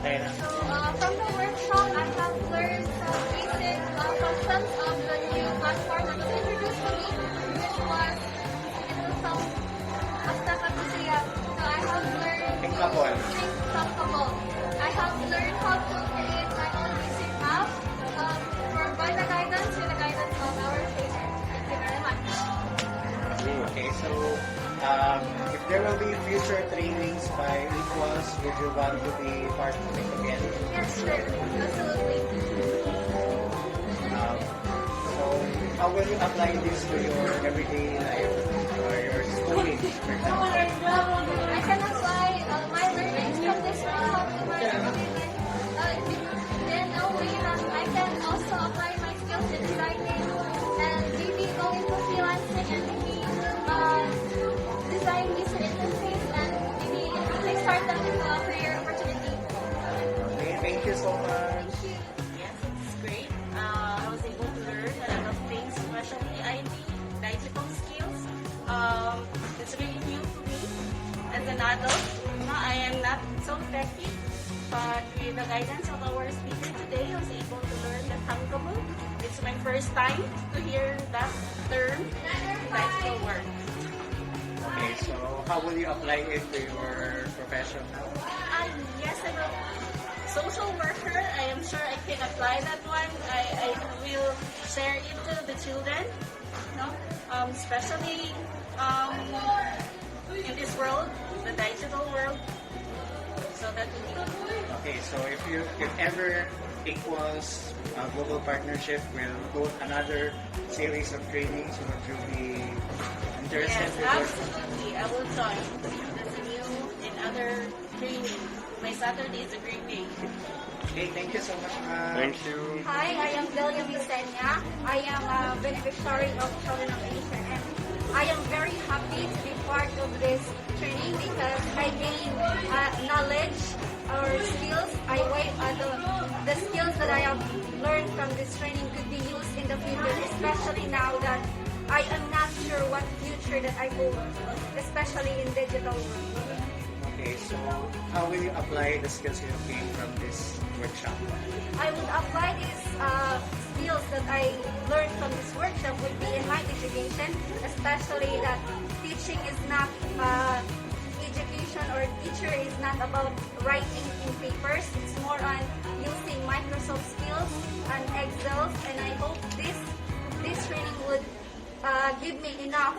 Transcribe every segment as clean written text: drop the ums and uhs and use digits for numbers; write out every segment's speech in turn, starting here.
So, from the workshop, I have learned some basic concepts of the new platform that was introduced to me, which was some Astapatusaya. So, I have learned Thinkable. I have learned how to create my own basic app by the guidance with the guidance of our trainer. Thank you very much. Okay, so if there will be future trainings by Equals, would you want to be part of it again? Yes, sure. Absolutely. So how will you apply this to your everyday life or your schooling, for example? I can apply my learnings from this workshop to my everyday life. Then I can also apply my skills in designing and maybe go into freelancing and maybe design user interface and maybe start them into a career opportunity. Okay, thank you so much. Thank you. Yes, it's great. I was able to learn a lot of things, especially IT, digital skills. It's really new to me as an adult. I am not so techy, but with the guidance of our speaker today, I was able to learn the Tankable. It's my first time to hear that term, digital work. Okay, so how will you apply it to your profession now? Yes, I'm a social worker. I am sure I can apply that one. I will share it to the children, no? Especially in this world, the digital world. So that would be good. Okay, so if ever Equals Global Partnership will go another series of trainings, would you be interested? Yes, absolutely. I will join. That's a new and other training. My Saturday is a great day. Okay, thank you so much, ma'am. Thank you. Hi, I am Delia Vicenia. I am a beneficiary of ChildrenofAsia, and I am very happy to be part of this training because I gain knowledge or skills. The skills that I have learned from this training could be used in the future, especially now that I am not sure what future that I hold, especially in digital world. Okay, so how will you apply the skills you have gained from this workshop? I would apply these skills that I learned from this workshop would be in my education, especially that teaching is not education or teacher is not about writing in papers. It's more on using Microsoft skills and Excel, and I hope this training would give me enough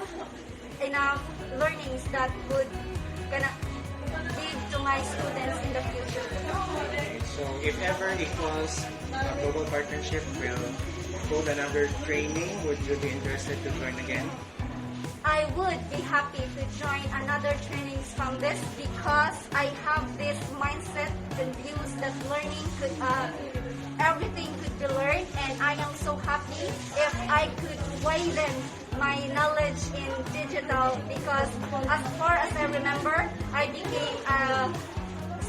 learnings that would gonna give to my students in the future. Okay, so if ever Equals Global Partnership will hold another training, would you be interested to join again? I would be happy to join another trainings from this because I have this mindset and views that learning could, everything could be learned, and I am so happy if I could widen my knowledge in digital because as far as I remember, I became a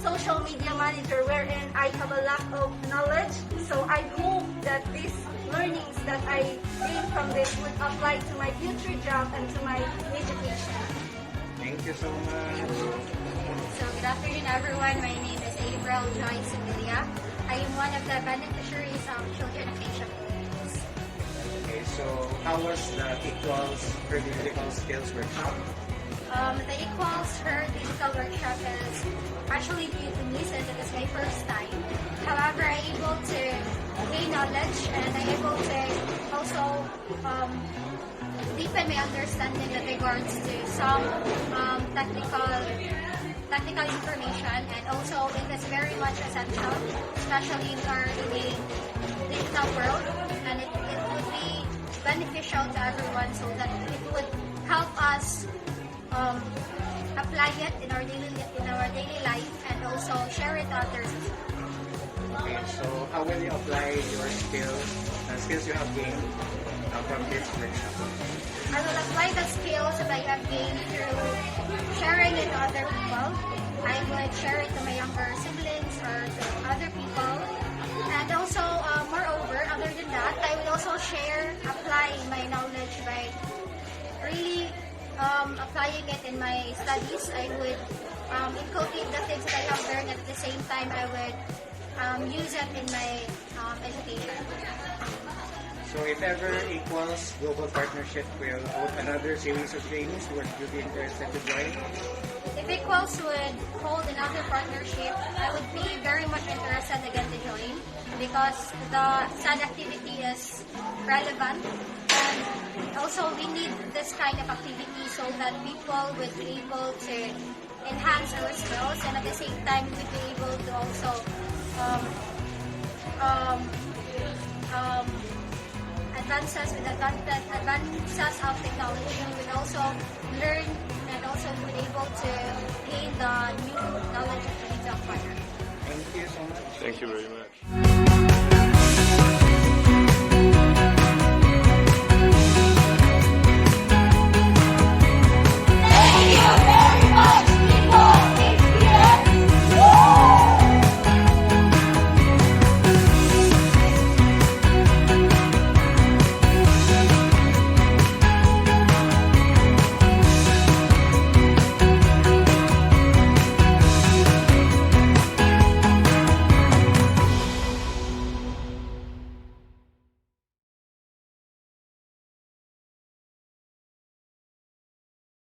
social media manager wherein I have a lack of knowledge. So I hope that these learnings that I gain from this would apply to my future job and to my education. Thank you so much. So good afternoon everyone. My name is April Joyce Emilia. I am one of the beneficiaries of ChildrenofAsia. Okay, so how was the Equals for Digital Skills workshop? The Equals Her Digital Workshop is actually new to me since it is my first time. However, I'm able to gain knowledge and I'm able to also deepen my understanding with regards to some technical information, and also it is very much essential, especially in our digital world, and it would be beneficial to everyone so that it would help us apply it in our daily life and also share it to others. Okay, so how will you apply your skills you have gained from this workshop? I will apply the skills that I have gained through sharing it to other people. I would share it to my younger siblings or to other people. And also, moreover, other than that, I will also apply my knowledge by really applying it in my studies. I would inculcate the things that I have learned, and at the same time I would use it in my education. So if ever Equals Global Partnership will hold another series of trainings, would you be interested to join? If Equals would hold another partnership, I would be very much interested again to join because the SAD activity is relevant, and also we need this kind of activity so that people would be able to enhance our skills, and at the same time we'd be able to also advances of technology. We will also learn and also be able to gain the new knowledge that we need to acquire. Thank you so much. Thank you very much.